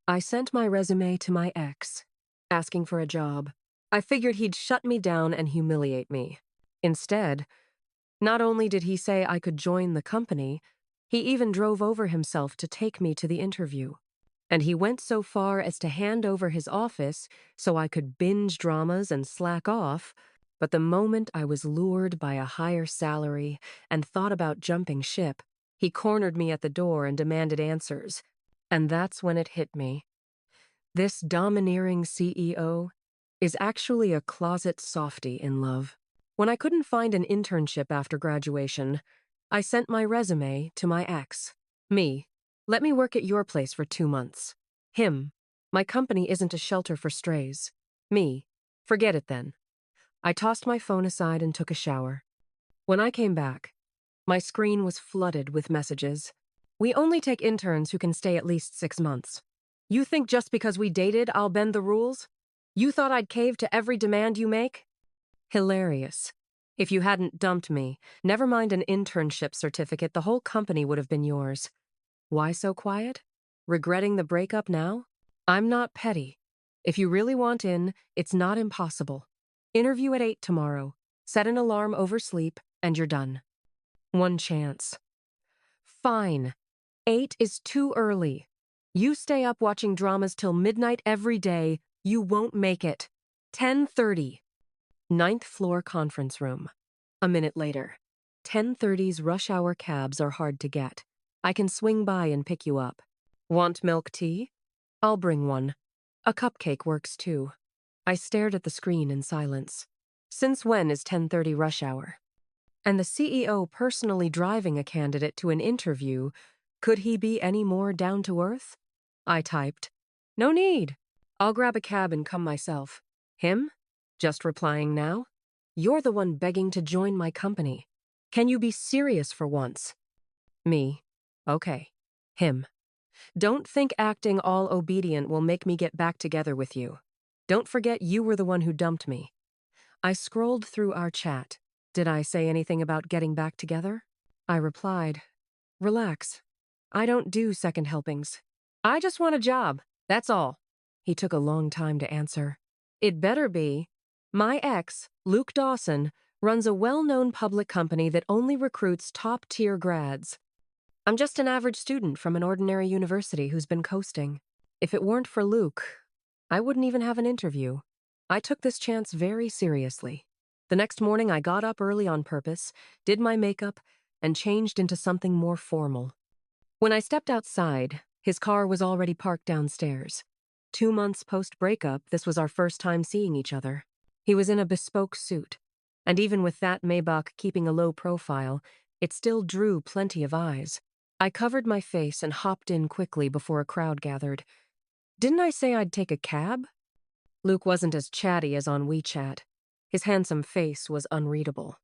I sent my resume to my ex, asking for a job. I figured he'd shut me down and humiliate me. Instead, not only did he say I could join the company, he even drove over himself to take me to the interview. And he went so far as to hand over his office so I could binge dramas and slack off. But the moment I was lured by a higher salary and thought about jumping ship, he cornered me at the door and demanded answers. And that's when it hit me. This domineering CEO is actually a closet softie in love. When I couldn't find an internship after graduation, I sent my resume to my ex. Me, let me work at your place for 2 months. Him, my company isn't a shelter for strays. Me, forget it then. I tossed my phone aside and took a shower. When I came back, my screen was flooded with messages. We only take interns who can stay at least 6 months. You think just because we dated, I'll bend the rules? You thought I'd cave to every demand you make? Hilarious. If you hadn't dumped me, never mind an internship certificate, the whole company would have been yours. Why so quiet? Regretting the breakup now? I'm not petty. If you really want in, it's not impossible. Interview at 8 tomorrow. Set an alarm over sleep, and you're done. One chance. Fine. 8 is too early. You stay up watching dramas till midnight every day, you won't make it. 10:30. Ninth floor conference room. A minute later. 10:30's rush hour cabs are hard to get. I can swing by and pick you up. Want milk tea? I'll bring one. A cupcake works too. I stared at the screen in silence. Since when is 10:30 rush hour? And the CEO personally driving a candidate to an interview, could he be any more down to earth? I typed, "No need. I'll grab a cab and come myself." Him? Just replying now? You're the one begging to join my company. Can you be serious for once? Me. Okay. Him. Don't think acting all obedient will make me get back together with you. Don't forget you were the one who dumped me. I scrolled through our chat. Did I say anything about getting back together? I replied, "Relax. I don't do second helpings. I just want a job, that's all." He took a long time to answer. It better be. My ex, Luke Dawson, runs a well-known public company that only recruits top-tier grads. I'm just an average student from an ordinary university who's been coasting. If it weren't for Luke, I wouldn't even have an interview. I took this chance very seriously. The next morning, I got up early on purpose, did my makeup, and changed into something more formal. When I stepped outside, his car was already parked downstairs. 2 months post-breakup, this was our first time seeing each other. He was in a bespoke suit, and even with that Maybach keeping a low profile, it still drew plenty of eyes. I covered my face and hopped in quickly before a crowd gathered. Didn't I say I'd take a cab? Luke wasn't as chatty as on WeChat. His handsome face was unreadable.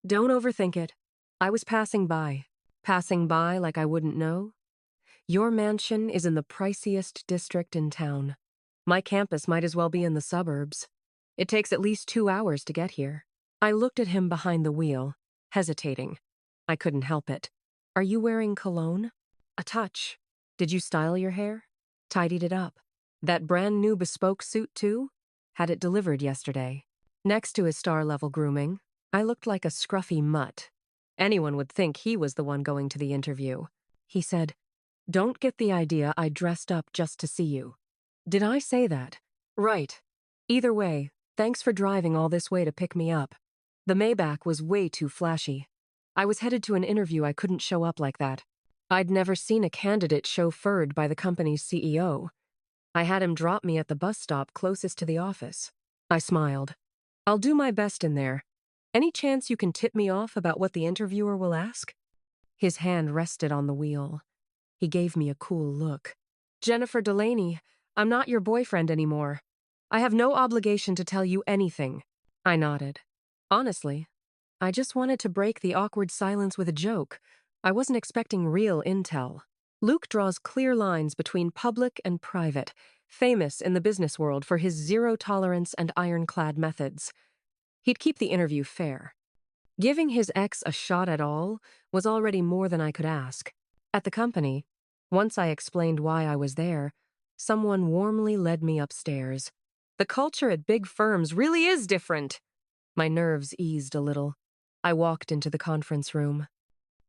Don't overthink it. I was passing by. Passing by like I wouldn't know? Your mansion is in the priciest district in town. My campus might as well be in the suburbs. It takes at least 2 hours to get here. I looked at him behind the wheel, hesitating. I couldn't help it. Are you wearing cologne? A touch. Did you style your hair? Tidied it up. That brand new bespoke suit too? Had it delivered yesterday. Next to his star-level grooming, I looked like a scruffy mutt. Anyone would think he was the one going to the interview. He said, "Don't get the idea I dressed up just to see you." Did I say that? Right. Either way, thanks for driving all this way to pick me up. The Maybach was way too flashy. I was headed to an interview, I couldn't show up like that. I'd never seen a candidate chauffeured by the company's CEO. I had him drop me at the bus stop closest to the office. I smiled. I'll do my best in there. Any chance you can tip me off about what the interviewer will ask? His hand rested on the wheel. He gave me a cool look. Jennifer Delaney, I'm not your boyfriend anymore. I have no obligation to tell you anything. I nodded. Honestly, I just wanted to break the awkward silence with a joke. I wasn't expecting real intel. Luke draws clear lines between public and private, famous in the business world for his zero tolerance and ironclad methods. He'd keep the interview fair. Giving his ex a shot at all was already more than I could ask. At the company, once I explained why I was there, Someone warmly led me upstairs. The culture at big firms really is different. My nerves eased a little. I walked into the conference room.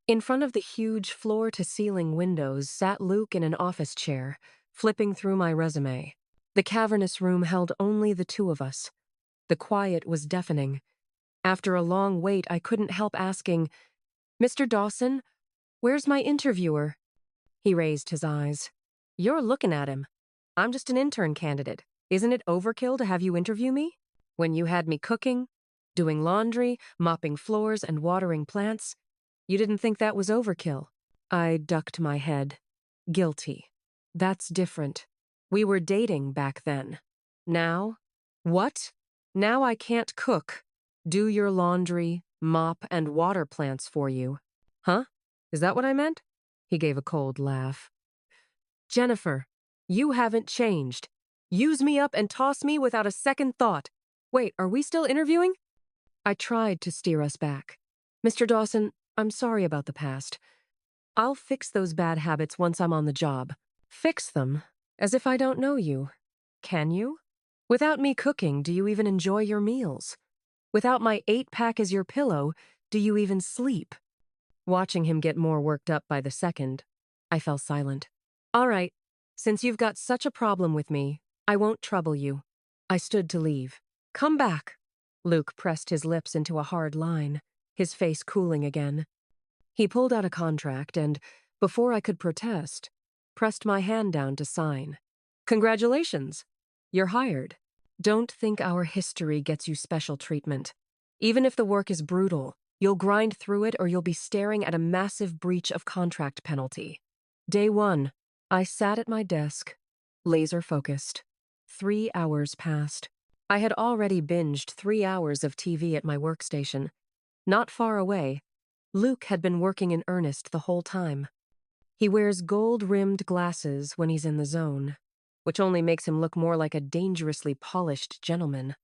In front of the huge floor-to-ceiling windows sat Luke in an office chair, flipping through my resume. The cavernous room held only the two of us. The quiet was deafening. After a long wait, I couldn't help asking, "Mr. Dawson, where's my interviewer?" He raised his eyes. "You're looking at him. I'm just an intern candidate. Isn't it overkill to have you interview me? When you had me cooking, doing laundry, mopping floors, and watering plants, you didn't think that was overkill." I ducked my head. Guilty. That's different. We were dating back then. Now? What? Now I can't cook, do your laundry, mop, and water plants for you. Huh? Is that what I meant? He gave a cold laugh. Jennifer, you haven't changed. Use me up and toss me without a second thought. Wait, are we still interviewing? I tried to steer us back. Mr. Dawson, I'm sorry about the past. I'll fix those bad habits once I'm on the job. Fix them? As if I don't know you. Can you? Without me cooking, do you even enjoy your meals? Without my 8-pack as your pillow, do you even sleep? Watching him get more worked up by the second, I fell silent. All right, since you've got such a problem with me, I won't trouble you. I stood to leave. Come back. Luke pressed his lips into a hard line, his face cooling again. He pulled out a contract and, before I could protest, pressed my hand down to sign. Congratulations. You're hired. Don't think our history gets you special treatment. Even if the work is brutal, you'll grind through it or you'll be staring at a massive breach of contract penalty. Day 1, I sat at my desk, laser-focused. 3 hours passed. I had already binged 3 hours of TV at my workstation. Not far away, Luke had been working in earnest the whole time. He wears gold-rimmed glasses when he's in the zone, which only makes him look more like a dangerously polished gentleman.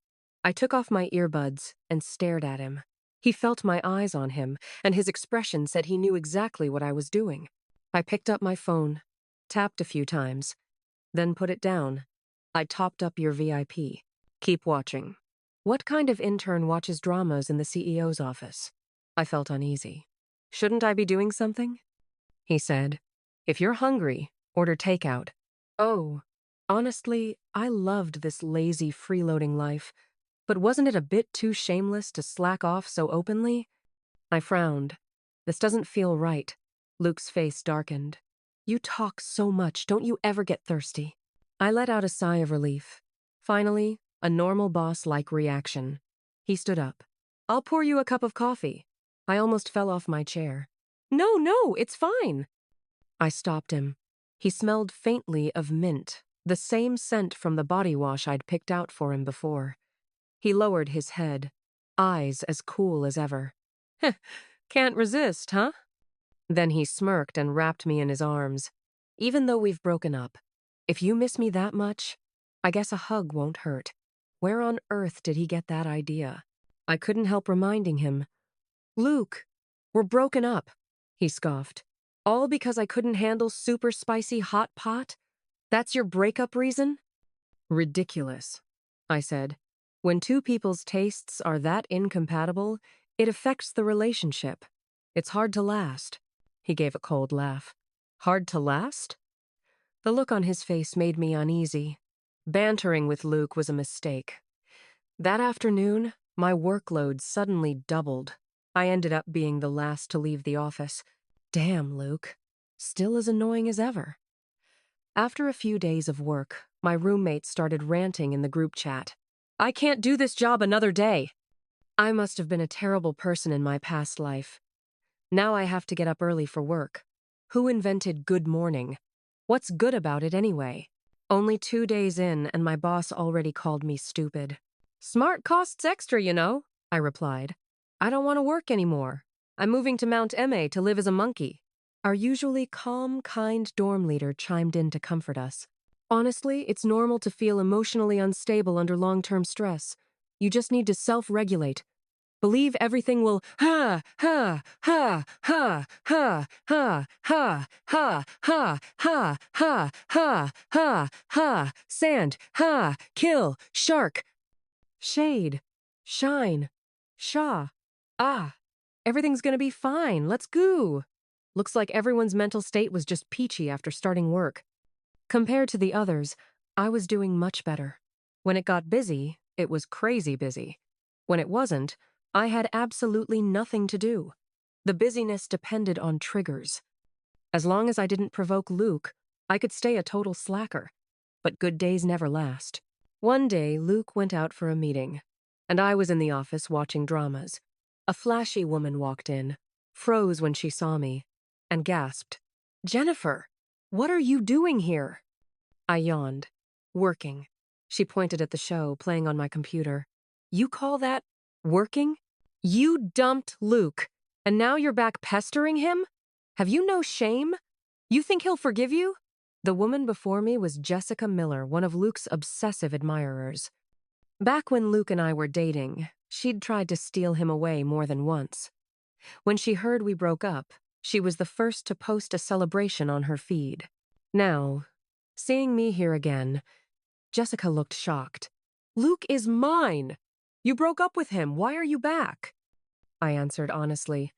I took off my earbuds and stared at him. He felt my eyes on him, and his expression said he knew exactly what I was doing. I picked up my phone, tapped a few times, then put it down. I topped up your VIP. Keep watching. What kind of intern watches dramas in the CEO's office? I felt uneasy. Shouldn't I be doing something? He said, if you're hungry, order takeout. Oh, honestly, I loved this lazy, freeloading life, but wasn't it a bit too shameless to slack off so openly? I frowned. This doesn't feel right. Luke's face darkened. You talk so much, don't you ever get thirsty? I let out a sigh of relief. Finally, a normal boss-like reaction. He stood up. I'll pour you a cup of coffee. I almost fell off my chair. No, it's fine. I stopped him. He smelled faintly of mint, the same scent from the body wash I'd picked out for him before. He lowered his head, eyes as cool as ever. Heh, can't resist, huh? Then he smirked and wrapped me in his arms. Even though we've broken up, if you miss me that much, I guess a hug won't hurt. Where on earth did he get that idea? I couldn't help reminding him. Luke, we're broken up, he scoffed. All because I couldn't handle super spicy hot pot? That's your breakup reason? Ridiculous, I said. When two people's tastes are that incompatible, it affects the relationship. It's hard to last. He gave a cold laugh. Hard to last? The look on his face made me uneasy. Bantering with Luke was a mistake. That afternoon, my workload suddenly doubled. I ended up being the last to leave the office. Damn, Luke. Still as annoying as ever. After a few days of work, my roommate started ranting in the group chat. I can't do this job another day. I must have been a terrible person in my past life. Now I have to get up early for work. Who invented good morning? What's good about it anyway? Only 2 days in, and my boss already called me stupid. Smart costs extra, you know, I replied. I don't want to work anymore. I'm moving to Mount Emma to live as a monkey. Our usually calm, kind dorm leader chimed in to comfort us. Honestly, it's normal to feel emotionally unstable under long-term stress. You just need to self-regulate. Believe everything will ha ha ha ha ha ha ha ha ha ha ha ha ha ha sand ha kill shark shade shine shaw ah everything's gonna be fine. Let's go. Looks like everyone's mental state was just peachy after starting work. Compared to the others, I was doing much better. When it got busy, it was crazy busy. When it wasn't, I had absolutely nothing to do. The busyness depended on triggers. As long as I didn't provoke Luke, I could stay a total slacker. But good days never last. One day, Luke went out for a meeting, and I was in the office watching dramas. A flashy woman walked in, froze when she saw me, and gasped, "Jennifer, what are you doing here?" I yawned. "Working." She pointed at the show playing on my computer. "You call that working? You dumped Luke, and now you're back pestering him? Have you no shame? You think he'll forgive you?" The woman before me was Jessica Miller, one of Luke's obsessive admirers. Back when Luke and I were dating, she'd tried to steal him away more than once. When she heard we broke up, she was the first to post a celebration on her feed. Now, seeing me here again, Jessica looked shocked. "Luke is mine! You broke up with him. Why are you back?" I answered honestly.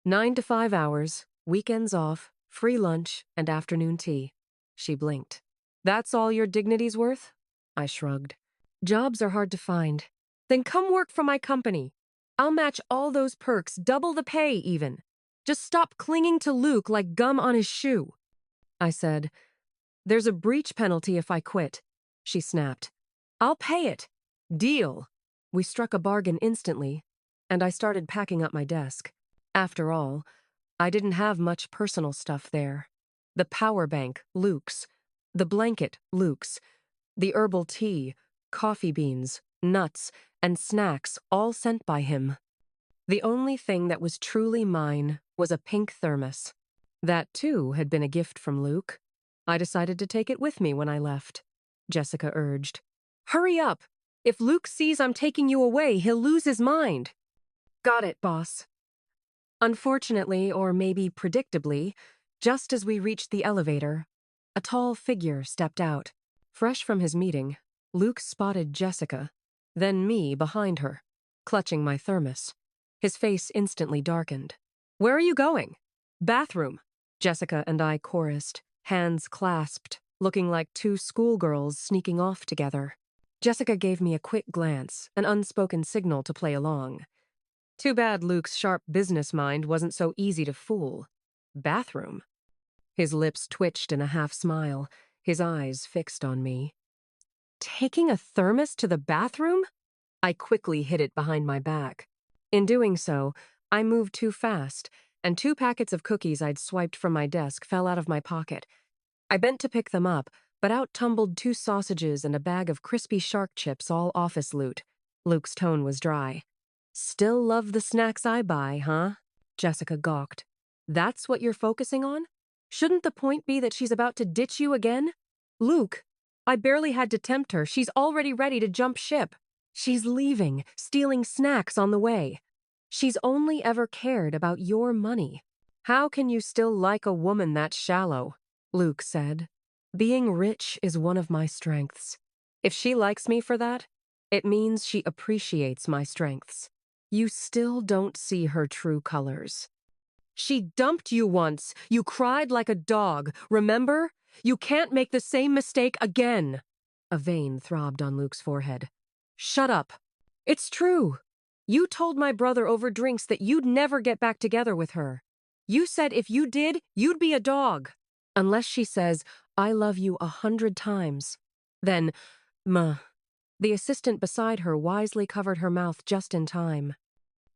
9 to 5 hours, weekends off, free lunch, and afternoon tea. She blinked. "That's all your dignity's worth?" I shrugged. "Jobs are hard to find." "Then come work for my company. I'll match all those perks, double the pay even. Just stop clinging to Luke like gum on his shoe." I said, "There's a breach penalty if I quit." She snapped. "I'll pay it. Deal." We struck a bargain instantly, and I started packing up my desk. After all, I didn't have much personal stuff there. The power bank, Luke's. The blanket, Luke's. The herbal tea, coffee beans, nuts, and snacks all sent by him. The only thing that was truly mine was a pink thermos. That, too, had been a gift from Luke. I decided to take it with me when I left. Jessica urged. "Hurry up! If Luke sees I'm taking you away, he'll lose his mind." "Got it, boss." Unfortunately, or maybe predictably, just as we reached the elevator, a tall figure stepped out. Fresh from his meeting, Luke spotted Jessica, then me behind her, clutching my thermos. His face instantly darkened. "Where are you going?" "Bathroom," Jessica and I chorused, hands clasped, looking like two schoolgirls sneaking off together. Jessica gave me a quick glance, an unspoken signal to play along. Too bad Luke's sharp business mind wasn't so easy to fool. Bathroom? His lips twitched in a half-smile, his eyes fixed on me. "Taking a thermos to the bathroom?" I quickly hid it behind my back. In doing so, I moved too fast, and 2 packets of cookies I'd swiped from my desk fell out of my pocket. I bent to pick them up, but out tumbled 2 sausages and a bag of crispy shark chips, all office loot. Luke's tone was dry. "Still love the snacks I buy, huh?" Jessica gawked. "That's what you're focusing on? Shouldn't the point be that she's about to ditch you again? Luke, I barely had to tempt her. She's already ready to jump ship. She's leaving, stealing snacks on the way. She's only ever cared about your money. How can you still like a woman that shallow?" Luke said. "Being rich is one of my strengths. If she likes me for that, it means she appreciates my strengths. You still don't see her true colors. She dumped you once. You cried like a dog, remember? You can't make the same mistake again." A vein throbbed on Luke's forehead. "Shut up. It's true. You told my brother over drinks that you'd never get back together with her. You said if you did, you'd be a dog. Unless she says, 'I love you 100 times. Then, muh." The assistant beside her wisely covered her mouth just in time.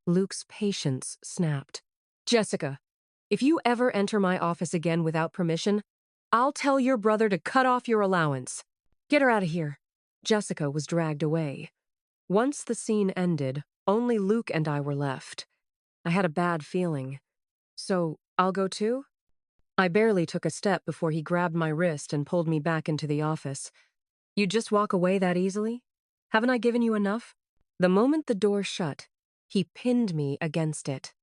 Luke's patience snapped. "Jessica, if you ever enter my office again without permission, I'll tell your brother to cut off your allowance. Get her out of here." Jessica was dragged away. Once the scene ended, only Luke and I were left. I had a bad feeling. "So, I'll go too?" I barely took a step before he grabbed my wrist and pulled me back into the office. "You just walk away that easily? Haven't I given you enough?" The moment the door shut, He pinned me against it.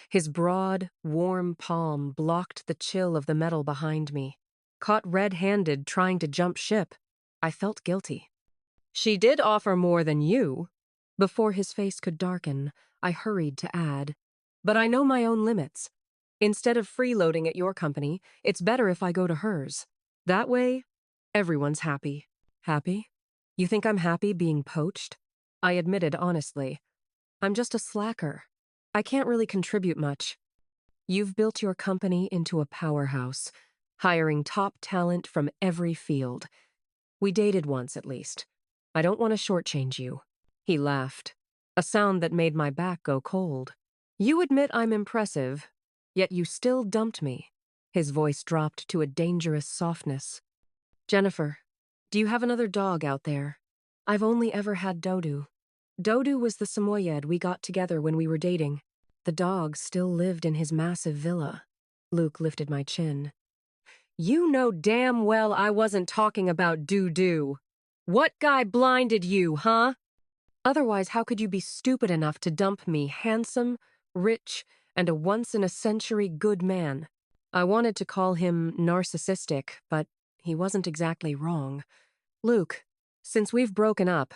His broad, warm palm blocked the chill of the metal behind me. Caught red-handed trying to jump ship, I felt guilty. She did offer more than you. Before his face could darken, I hurried to add, but I know my own limits. Instead of freeloading at your company, it's better if I go to hers. That way, everyone's happy. Happy? You think I'm happy being poached? I admitted honestly. I'm just a slacker. I can't really contribute much. You've built your company into a powerhouse, hiring top talent from every field. We dated once, at least. I don't want to shortchange you. He laughed, a sound that made my back go cold. You admit I'm impressive, yet you still dumped me. His voice dropped to a dangerous softness. Jennifer, do you have another dog out there? I've only ever had Dodu. Dodu was the Samoyed we got together when we were dating. The dog still lived in his massive villa. Luke lifted my chin. You know damn well I wasn't talking about Doo-Doo. What guy blinded you, huh? Otherwise, how could you be stupid enough to dump me, handsome, rich, and a once-in-a-century good man? I wanted to call him narcissistic, but he wasn't exactly wrong. Luke, since we've broken up,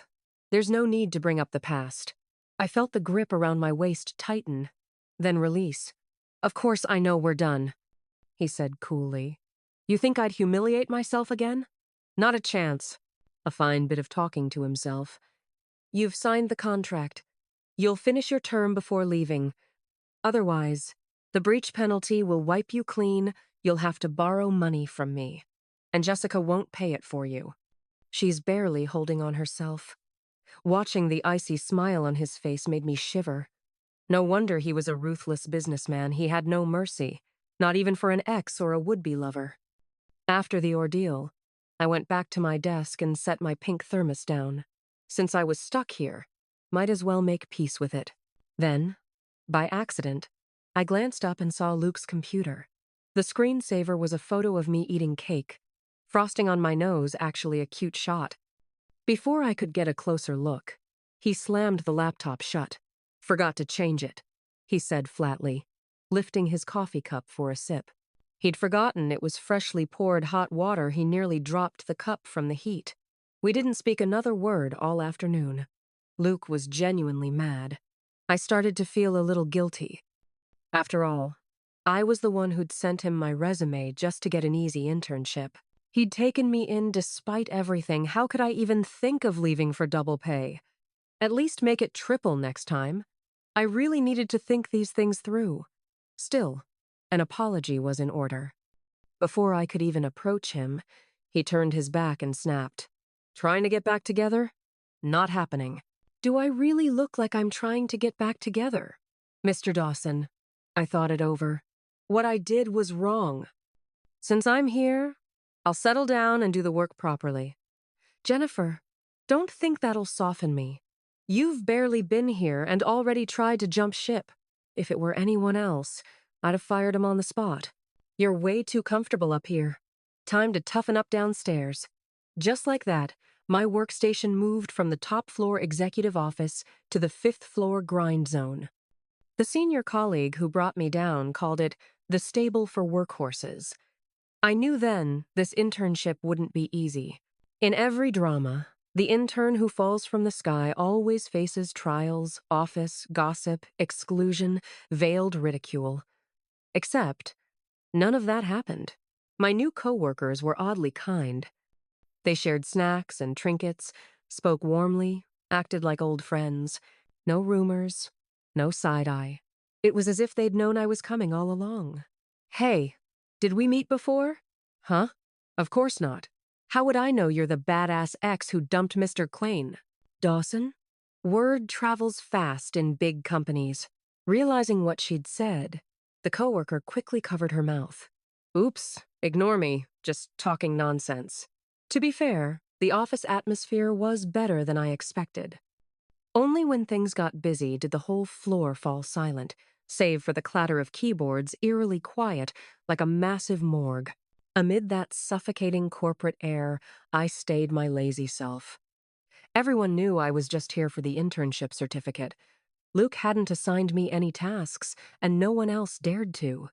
there's no need to bring up the past. I felt the grip around my waist tighten, then release. Of course I know we're done, he said coolly. You think I'd humiliate myself again? Not a chance. A fine bit of talking to himself. You've signed the contract. You'll finish your term before leaving. Otherwise, the breach penalty will wipe you clean. You'll have to borrow money from me. And Jessica won't pay it for you. She's barely holding on herself. Watching the icy smile on his face made me shiver. No wonder he was a ruthless businessman. He had no mercy, not even for an ex or a would-be lover. After the ordeal, I went back to my desk and set my pink thermos down. Since I was stuck here, might as well make peace with it. Then, by accident, I glanced up and saw Luke's computer. The screensaver was a photo of me eating cake. Frosting on my nose, actually a cute shot. Before I could get a closer look, he slammed the laptop shut. Forgot to change it, he said flatly, lifting his coffee cup for a sip. He'd forgotten it was freshly poured hot water. He nearly dropped the cup from the heat. We didn't speak another word all afternoon. Luke was genuinely mad. I started to feel a little guilty. After all, I was the one who'd sent him my resume just to get an easy internship. He'd taken me in despite everything. How could I even think of leaving for double pay? At least make it triple next time. I really needed to think these things through. Still, an apology was in order. Before I could even approach him, he turned his back and snapped. Trying to get back together? Not happening. Do I really look like I'm trying to get back together? Mr. Dawson, I thought it over. What I did was wrong. Since I'm here, I'll settle down and do the work properly. Jennifer, don't think that'll soften me. You've barely been here and already tried to jump ship. If it were anyone else, I'd have fired him on the spot. You're way too comfortable up here. Time to toughen up downstairs. Just like that, my workstation moved from the top floor executive office to the 5th floor grind zone. The senior colleague who brought me down called it the stable for workhorses. I knew then this internship wouldn't be easy. In every drama, the intern who falls from the sky always faces trials, office, gossip, exclusion, veiled ridicule. Except, none of that happened. My new coworkers were oddly kind. They shared snacks and trinkets, spoke warmly, acted like old friends. No rumors, no side-eye. It was as if they'd known I was coming all along. Hey, did we meet before? Huh? Of course not. How would I know you're the badass ex who dumped Mr. Klain? Dawson? Word travels fast in big companies. Realizing what she'd said, the coworker quickly covered her mouth. Oops, ignore me, just talking nonsense. To be fair, the office atmosphere was better than I expected. Only when things got busy did the whole floor fall silent, save for the clatter of keyboards, eerily quiet, like a massive morgue. Amid that suffocating corporate air, I stayed my lazy self. Everyone knew I was just here for the internship certificate. Luke hadn't assigned me any tasks, and no one else dared to.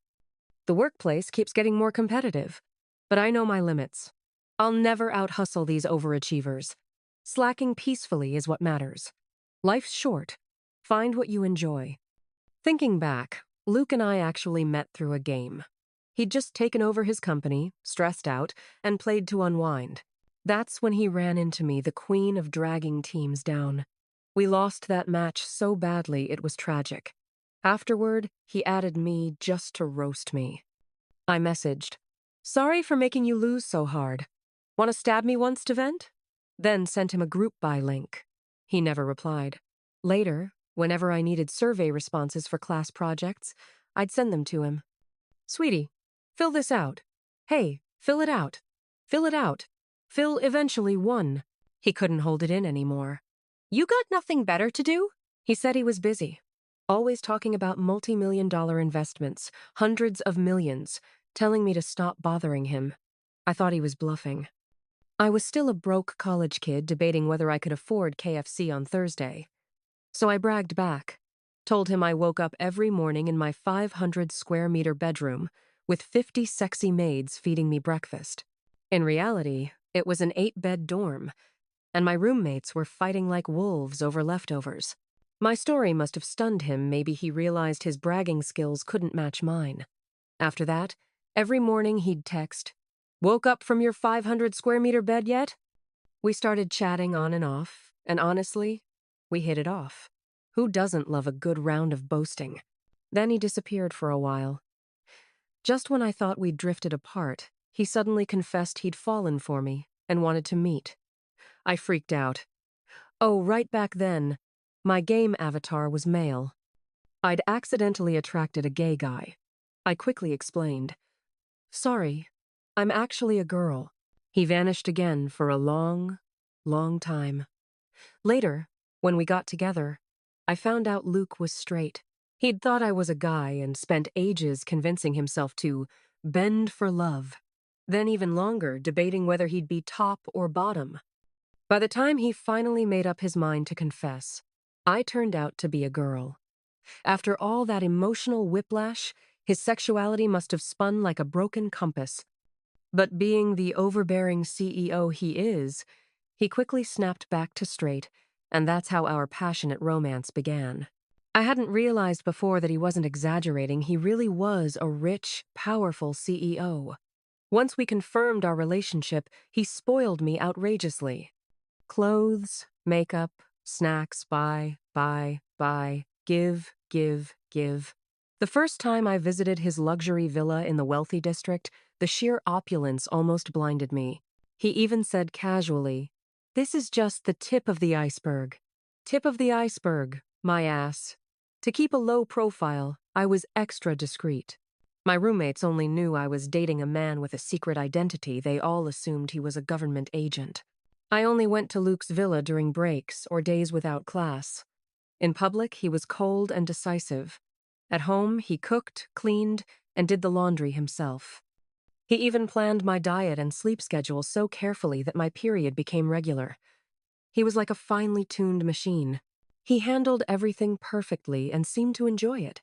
The workplace keeps getting more competitive, but I know my limits. I'll never out-hustle these overachievers. Slacking peacefully is what matters. Life's short. Find what you enjoy. Thinking back, Luke and I actually met through a game. He'd just taken over his company, stressed out, and played to unwind. That's when he ran into me, the queen of dragging teams down. We lost that match so badly it was tragic. Afterward, he added me just to roast me. I messaged, "Sorry for making you lose so hard. Want to stab me once to vent?" Then sent him a group buy link. He never replied. Later, whenever I needed survey responses for class projects, I'd send them to him. "Sweetie, fill this out. Hey, fill it out. Fill it out. Phil eventually won." He couldn't hold it in anymore. "You got nothing better to do?" He said he was busy, always talking about multi-million-dollar investments, hundreds of millions, telling me to stop bothering him. I thought he was bluffing. I was still a broke college kid debating whether I could afford KFC on Thursday. So I bragged back, told him I woke up every morning in my 500-square-meter bedroom with 50 sexy maids feeding me breakfast. In reality, it was an 8-bed dorm, and my roommates were fighting like wolves over leftovers. My story must have stunned him. Maybe he realized his bragging skills couldn't match mine. After that, every morning he'd text, "Woke up from your 500-square-meter bed yet?" We started chatting on and off, and honestly, we hit it off. Who doesn't love a good round of boasting? Then he disappeared for a while. Just when I thought we'd drifted apart, he suddenly confessed he'd fallen for me and wanted to meet. I freaked out. Oh, right back then, my game avatar was male. I'd accidentally attracted a gay guy. I quickly explained, "Sorry, I'm actually a girl." He vanished again for a long, long time. Later, when we got together, I found out Luke was straight. He'd thought I was a guy and spent ages convincing himself to bend for love. Then even longer, debating whether he'd be top or bottom. By the time he finally made up his mind to confess, I turned out to be a girl. After all that emotional whiplash, his sexuality must have spun like a broken compass. But being the overbearing CEO he is, he quickly snapped back to straight, and that's how our passionate romance began. I hadn't realized before that he wasn't exaggerating. He really was a rich, powerful CEO. Once we confirmed our relationship, he spoiled me outrageously. Clothes, makeup, snacks, buy, give, give, give. The first time I visited his luxury villa in the wealthy district, the sheer opulence almost blinded me. He even said casually, "This is just the tip of the iceberg." Tip of the iceberg, my ass. To keep a low profile, I was extra discreet. My roommates only knew I was dating a man with a secret identity. They all assumed he was a government agent. I only went to Luke's villa during breaks or days without class. In public, he was cold and decisive. At home, he cooked, cleaned, and did the laundry himself. He even planned my diet and sleep schedule so carefully that my period became regular. He was like a finely tuned machine. He handled everything perfectly and seemed to enjoy it.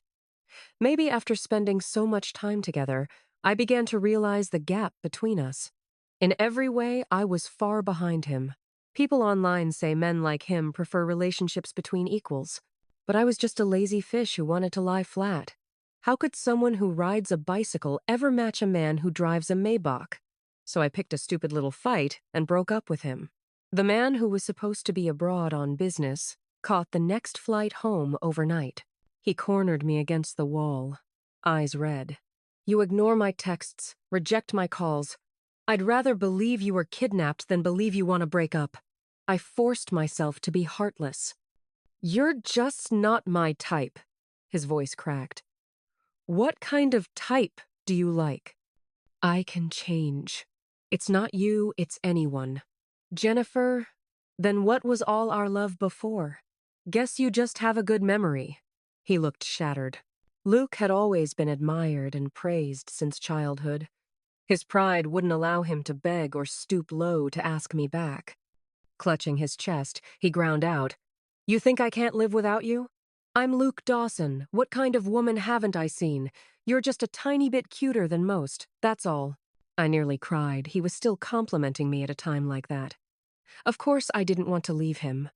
Maybe after spending so much time together, I began to realize the gap between us. In every way, I was far behind him. People online say men like him prefer relationships between equals, but I was just a lazy fish who wanted to lie flat. How could someone who rides a bicycle ever match a man who drives a Maybach? So I picked a stupid little fight and broke up with him. The man who was supposed to be abroad on business caught the next flight home overnight. He cornered me against the wall, eyes red. "You ignore my texts, reject my calls. I'd rather believe you were kidnapped than believe you want to break up." I forced myself to be heartless. "You're just not my type," his voice cracked. "What kind of type do you like?" "I can change. It's not you, it's anyone." "Jennifer, then what was all our love before? Guess you just have a good memory." He looked shattered. Luke had always been admired and praised since childhood. His pride wouldn't allow him to beg or stoop low to ask me back. Clutching his chest, he ground out, "You think I can't live without you? I'm Luke Dawson. What kind of woman haven't I seen? You're just a tiny bit cuter than most, that's all. I nearly cried. He was still complimenting me at a time like that. Of course, I didn't want to leave him.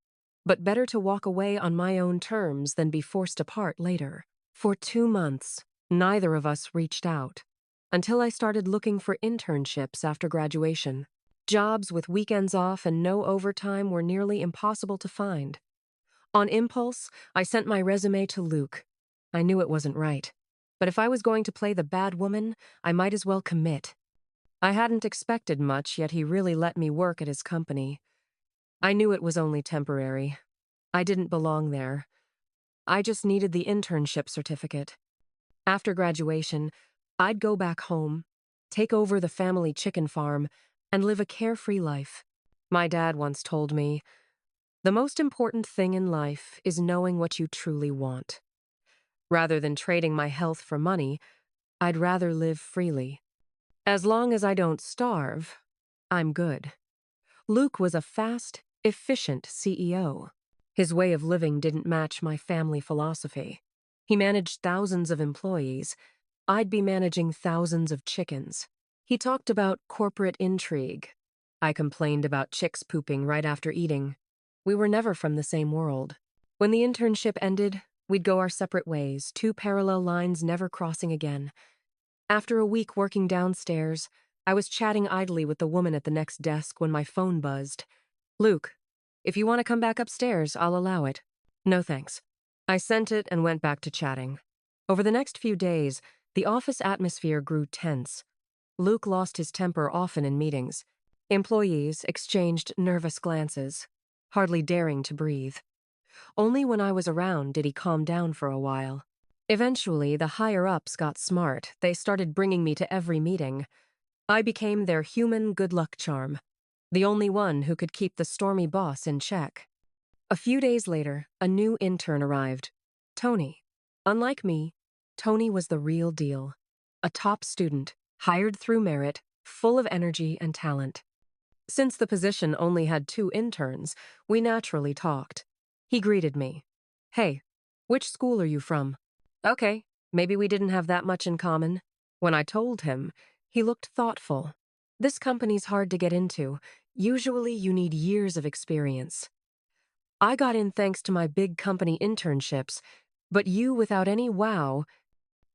But better to walk away on my own terms than be forced apart later. For 2 months, neither of us reached out. Until I started looking for internships after graduation. Jobs with weekends off and no overtime were nearly impossible to find. On impulse, I sent my resume to Luke. I knew it wasn't right. But if I was going to play the bad woman, I might as well commit. I hadn't expected much, yet he really let me work at his company. I knew it was only temporary. I didn't belong there. I just needed the internship certificate. After graduation, I'd go back home, take over the family chicken farm, and live a carefree life. My dad once told me, "The most important thing in life is knowing what you truly want." Rather than trading my health for money, I'd rather live freely. As long as I don't starve, I'm good. Luke was a fast, efficient CEO. His way of living didn't match my family philosophy. He managed thousands of employees. I'd be managing thousands of chickens. He talked about corporate intrigue. I complained about chicks pooping right after eating. We were never from the same world. When the internship ended, we'd go our separate ways, two parallel lines never crossing again. After a week working downstairs, I was chatting idly with the woman at the next desk when my phone buzzed. "Luke, if you want to come back upstairs, I'll allow it." "No thanks." I sent it and went back to chatting. Over the next few days, the office atmosphere grew tense. Luke lost his temper often in meetings. Employees exchanged nervous glances, hardly daring to breathe. Only when I was around did he calm down for a while. Eventually, the higher-ups got smart. They started bringing me to every meeting. I became their human good luck charm, the only one who could keep the stormy boss in check. A few days later, a new intern arrived. Tony. Unlike me, Tony was the real deal. A top student, hired through merit, full of energy and talent. Since the position only had 2 interns, we naturally talked. He greeted me. "Hey, which school are you from?" Okay, maybe we didn't have that much in common. When I told him, he looked thoughtful. "This company's hard to get into. Usually you need years of experience. I got in thanks to my big company internships, but you without any wow."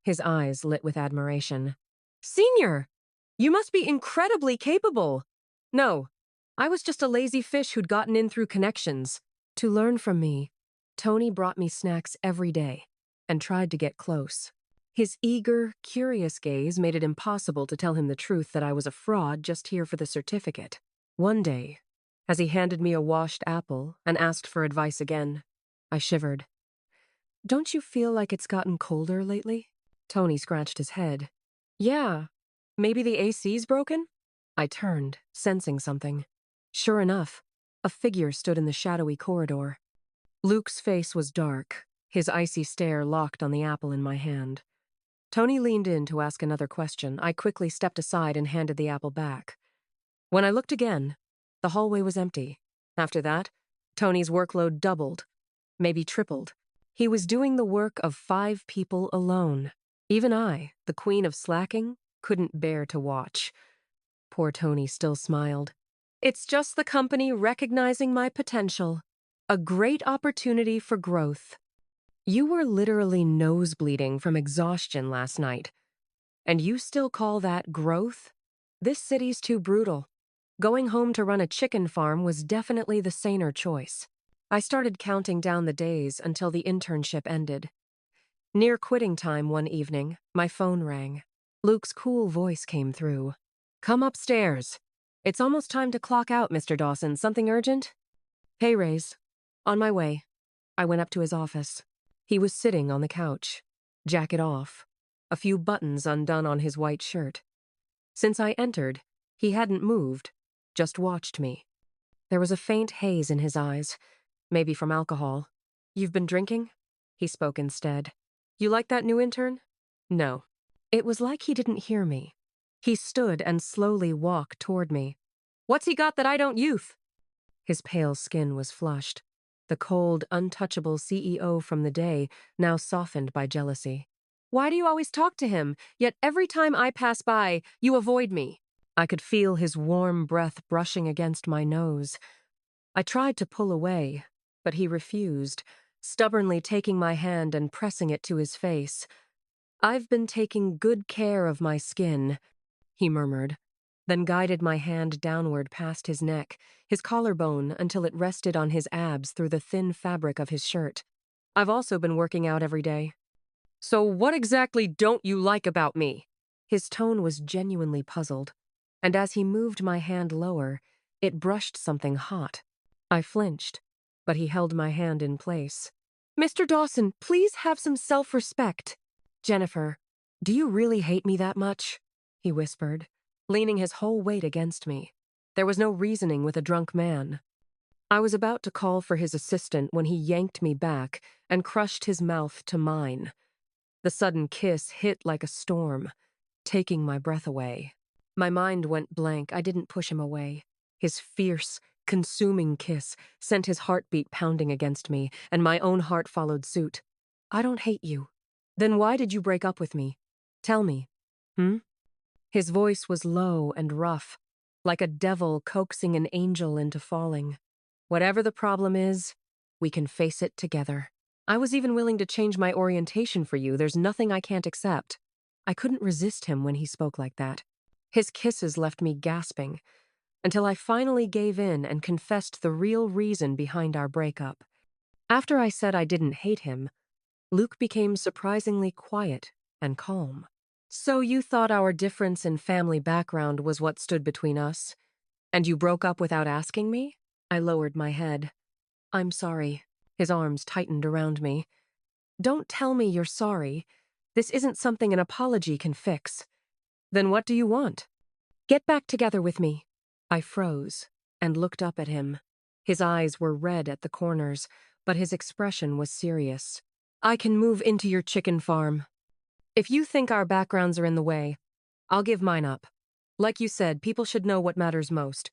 His eyes lit with admiration. "Senior, you must be incredibly capable." "No, I was just a lazy fish who'd gotten in through connections." To learn from me, Tony brought me snacks every day and tried to get close. His eager, curious gaze made it impossible to tell him the truth that I was a fraud just here for the certificate. One day, as he handed me a washed apple and asked for advice again, I shivered. "Don't you feel like it's gotten colder lately?" Tony scratched his head. "Yeah, maybe the AC's broken?" I turned, sensing something. Sure enough, a figure stood in the shadowy corridor. Luke's face was dark, his icy stare locked on the apple in my hand. Tony leaned in to ask another question. I quickly stepped aside and handed the apple back. When I looked again, the hallway was empty. After that, Tony's workload doubled, maybe tripled. He was doing the work of 5 people alone. Even I, the queen of slacking, couldn't bear to watch. Poor Tony still smiled. "It's just the company recognizing my potential. A great opportunity for growth." "You were literally nosebleeding from exhaustion last night. And you still call that growth? This city's too brutal. Going home to run a chicken farm was definitely the saner choice." I started counting down the days until the internship ended. Near quitting time one evening, my phone rang. Luke's cool voice came through. "Come upstairs. It's almost time to clock out, Mr. Dawson. Something urgent?" "Pay raise. On my way." I went up to his office. He was sitting on the couch, jacket off, a few buttons undone on his white shirt. Since I entered, he hadn't moved, just watched me. There was a faint haze in his eyes, maybe from alcohol. "You've been drinking?" He spoke instead. "You like that new intern?" "No." It was like he didn't hear me. He stood and slowly walked toward me. "What's he got that I don't youth?" His pale skin was flushed. the cold, untouchable CEO from the day, now softened by jealousy. Why do you always talk to him, yet every time I pass by, you avoid me? I could feel his warm breath brushing against my nose. I tried to pull away, but he refused, stubbornly taking my hand and pressing it to his face. I've been taking good care of my skin, he murmured, then guided my hand downward past his neck, his collarbone until it rested on his abs through the thin fabric of his shirt. I've also been working out every day. So what exactly don't you like about me? His tone was genuinely puzzled, and as he moved my hand lower, it brushed something hot. I flinched, but he held my hand in place. Mr. Dawson, please have some self-respect. Jennifer, do you really hate me that much? He whispered, leaning his whole weight against me. There was no reasoning with a drunk man. I was about to call for his assistant when he yanked me back and crushed his mouth to mine. The sudden kiss hit like a storm, taking my breath away. My mind went blank. I didn't push him away. His fierce, consuming kiss sent his heartbeat pounding against me, and my own heart followed suit. I don't hate you. Then why did you break up with me? Tell me. His voice was low and rough, like a devil coaxing an angel into falling. Whatever the problem is, we can face it together. I was even willing to change my orientation for you. There's nothing I can't accept. I couldn't resist him when he spoke like that. His kisses left me gasping, until I finally gave in and confessed the real reason behind our breakup. After I said I didn't hate him, Luke became surprisingly quiet and calm. So you thought our difference in family background was what stood between us? And you broke up without asking me? I lowered my head. I'm sorry. His arms tightened around me. Don't tell me you're sorry. This isn't something an apology can fix. Then what do you want? Get back together with me. I froze and looked up at him. His eyes were red at the corners, but his expression was serious. I can move into your chicken farm. If you think our backgrounds are in the way, I'll give mine up. Like you said, people should know what matters most.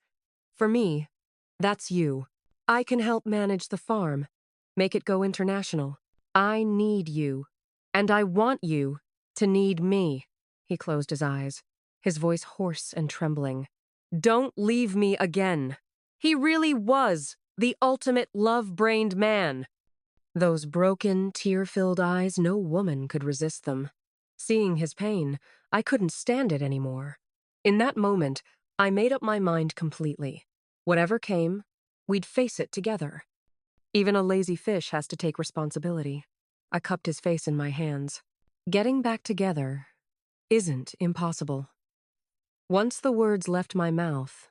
For me, that's you. I can help manage the farm, make it go international. I need you, and I want you to need me. He closed his eyes, his voice hoarse and trembling. Don't leave me again. He really was the ultimate love-brained man. Those broken, tear-filled eyes, no woman could resist them. Seeing his pain, I couldn't stand it anymore. In that moment, I made up my mind completely. Whatever came, we'd face it together. Even a lazy fish has to take responsibility. I cupped his face in my hands. Getting back together isn't impossible. Once the words left my mouth,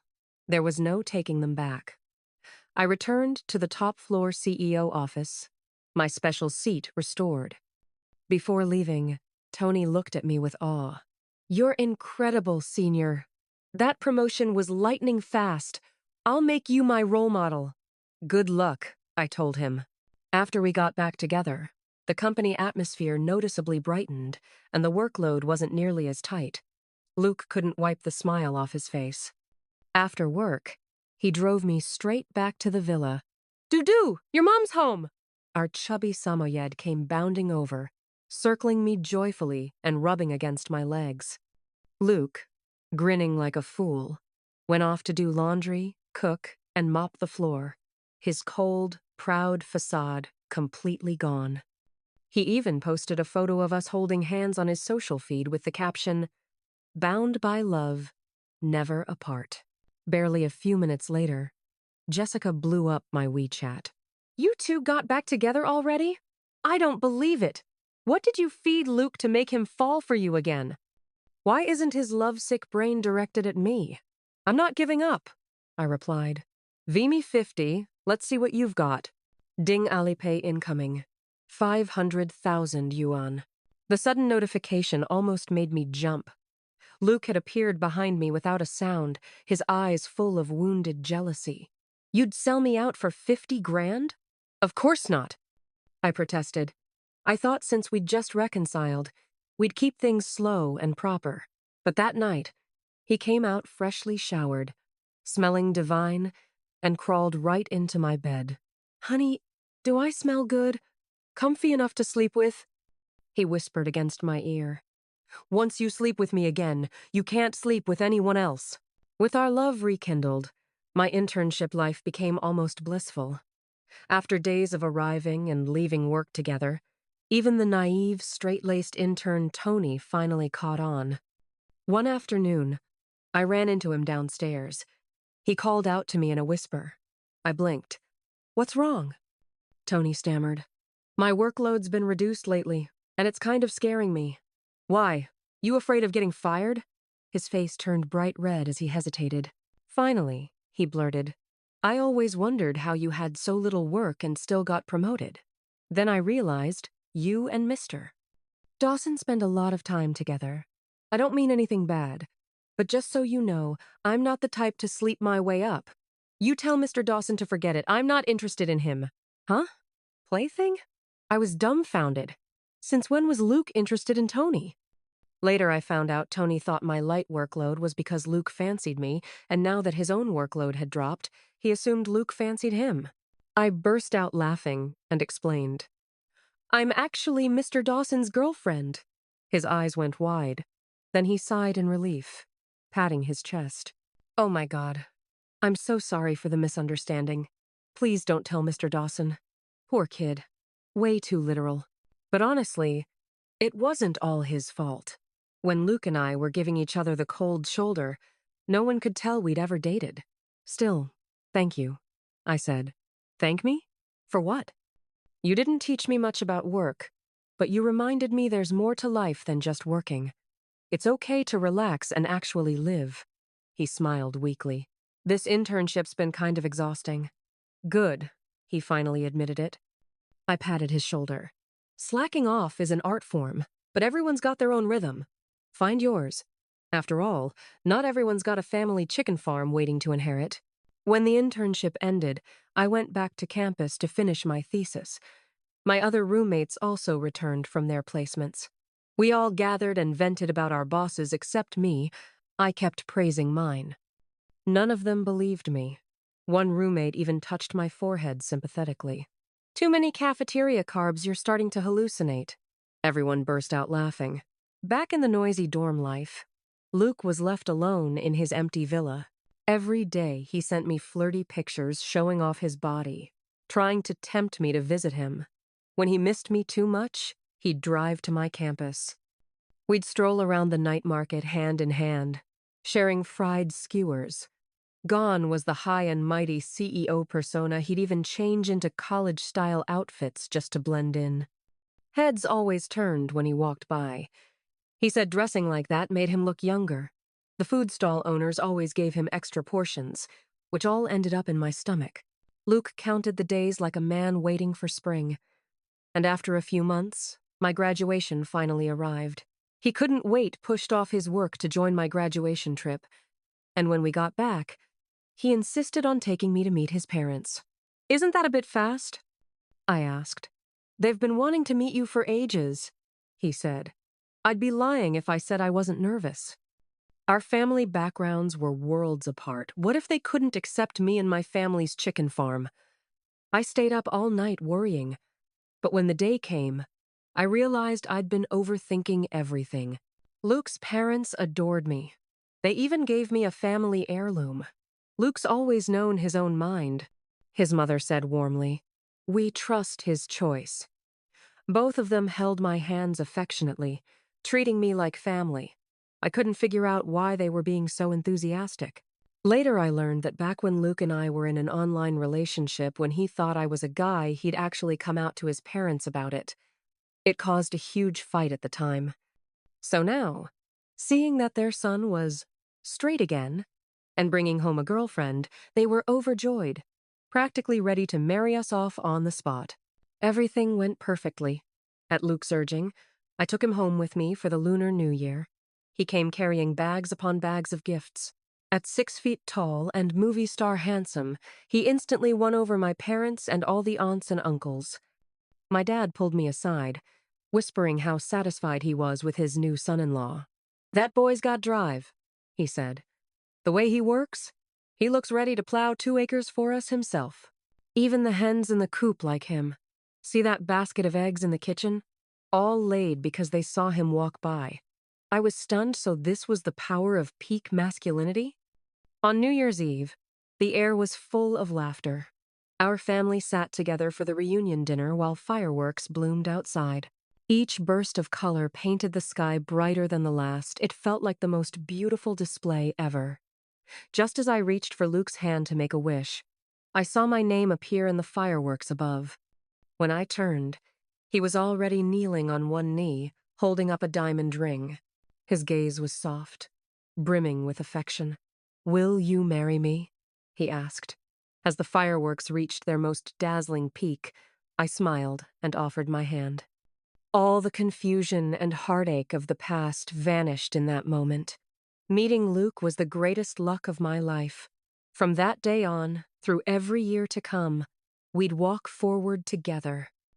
there was no taking them back. I returned to the top-floor CEO office, my special seat restored. Before leaving, Tony looked at me with awe. You're incredible, Senior. That promotion was lightning fast. I'll make you my role model. Good luck, I told him. After we got back together, the company atmosphere noticeably brightened, and the workload wasn't nearly as tight. Luke couldn't wipe the smile off his face. After work, he drove me straight back to the villa. Dudu, your mom's home! Our chubby Samoyed came bounding over, circling me joyfully and rubbing against my legs. Luke, grinning like a fool, went off to do laundry, cook, and mop the floor, his cold, proud facade completely gone. He even posted a photo of us holding hands on his social feed with the caption, "Bound by love, never apart." Barely a few minutes later, Jessica blew up my WeChat. You two got back together already? I don't believe it. What did you feed Luke to make him fall for you again? Why isn't his lovesick brain directed at me? I'm not giving up, I replied. V me 50, let's see what you've got. Ding Alipay incoming. 500,000 yuan. The sudden notification almost made me jump. Luke had appeared behind me without a sound, his eyes full of wounded jealousy. You'd sell me out for 50 grand? Of course not, I protested. I thought since we'd just reconciled, we'd keep things slow and proper. But that night, he came out freshly showered, smelling divine, and crawled right into my bed. Honey, Do I smell good? Comfy enough to sleep with? He whispered against my ear. Once you sleep with me again, you can't sleep with anyone else. With our love rekindled, my internship life became almost blissful. After days of arriving and leaving work together, even the naive, straight-laced intern Tony finally caught on. One afternoon, I ran into him downstairs. He called out to me in a whisper. I blinked. What's wrong? Tony stammered. My workload's been reduced lately, and it's kind of scaring me. Why? You afraid of getting fired? His face turned bright red as he hesitated. Finally, he blurted, I always wondered how you had so little work and still got promoted. Then I realized you and Mr. Dawson spend a lot of time together. I don't mean anything bad, but just so you know, I'm not the type to sleep my way up. You tell Mr. Dawson to forget it. I'm not interested in him. Huh? Plaything? I was dumbfounded. Since when was Luke interested in Tony? Later I found out Tony thought my light workload was because Luke fancied me, and now that his own workload had dropped, he assumed Luke fancied him. I burst out laughing and explained. I'm actually Mr. Dawson's girlfriend. His eyes went wide. Then he sighed in relief, patting his chest. Oh my God. I'm so sorry for the misunderstanding. Please don't tell Mr. Dawson. Poor kid. Way too literal. But honestly, it wasn't all his fault. When Luke and I were giving each other the cold shoulder, no one could tell we'd ever dated. Still, thank you, I said. Thank me? For what? You didn't teach me much about work, but you reminded me there's more to life than just working. It's okay to relax and actually live. He smiled weakly. This internship's been kind of exhausting. Good, he finally admitted it. I patted his shoulder. Slacking off is an art form, but everyone's got their own rhythm. Find yours. After all, not everyone's got a family chicken farm waiting to inherit. When the internship ended, I went back to campus to finish my thesis. My other roommates also returned from their placements. We all gathered and vented about our bosses except me. I kept praising mine. None of them believed me. One roommate even touched my forehead sympathetically. Too many cafeteria carbs, you're starting to hallucinate. Everyone burst out laughing. Back in the noisy dorm life, Luke was left alone in his empty villa. Every day he sent me flirty pictures showing off his body, trying to tempt me to visit him. When he missed me too much, he'd drive to my campus. We'd stroll around the night market hand in hand, sharing fried skewers. Gone was the high and mighty CEO persona. He'd even change into college-style outfits just to blend in. Heads always turned when he walked by. He said dressing like that made him look younger. The food stall owners always gave him extra portions, which all ended up in my stomach. Luke counted the days like a man waiting for spring. And after a few months, my graduation finally arrived. He couldn't wait, pushed off his work to join my graduation trip. And when we got back, he insisted on taking me to meet his parents. Isn't that a bit fast? I asked. They've been wanting to meet you for ages, he said. I'd be lying if I said I wasn't nervous. Our family backgrounds were worlds apart. What if they couldn't accept me and my family's chicken farm? I stayed up all night worrying. But when the day came, I realized I'd been overthinking everything. Luke's parents adored me. They even gave me a family heirloom. Luke's always known his own mind, his mother said warmly. We trust his choice. Both of them held my hands affectionately, treating me like family. I couldn't figure out why they were being so enthusiastic. Later I learned that back when Luke and I were in an online relationship, when he thought I was a guy, he'd actually come out to his parents about it. It caused a huge fight at the time. So now, seeing that their son was straight again and bringing home a girlfriend, they were overjoyed, practically ready to marry us off on the spot. Everything went perfectly. At Luke's urging, I took him home with me for the Lunar New Year. He came carrying bags upon bags of gifts. At 6 feet tall and movie star handsome, he instantly won over my parents and all the aunts and uncles. My dad pulled me aside, whispering how satisfied he was with his new son-in-law. That boy's got drive, he said. The way he works, he looks ready to plow 2 acres for us himself. Even the hens in the coop like him. See that basket of eggs in the kitchen? All laid because they saw him walk by. I was stunned, so this was the power of peak masculinity? On New Year's Eve, the air was full of laughter. Our family sat together for the reunion dinner while fireworks bloomed outside. Each burst of color painted the sky brighter than the last. It felt like the most beautiful display ever. Just as I reached for Luke's hand to make a wish, I saw my name appear in the fireworks above. When I turned, he was already kneeling on one knee, holding up a diamond ring. His gaze was soft, brimming with affection. "Will you marry me?" he asked. As the fireworks reached their most dazzling peak, I smiled and offered my hand. All the confusion and heartache of the past vanished in that moment. Meeting Luke was the greatest luck of my life. From that day on, through every year to come, we'd walk forward together,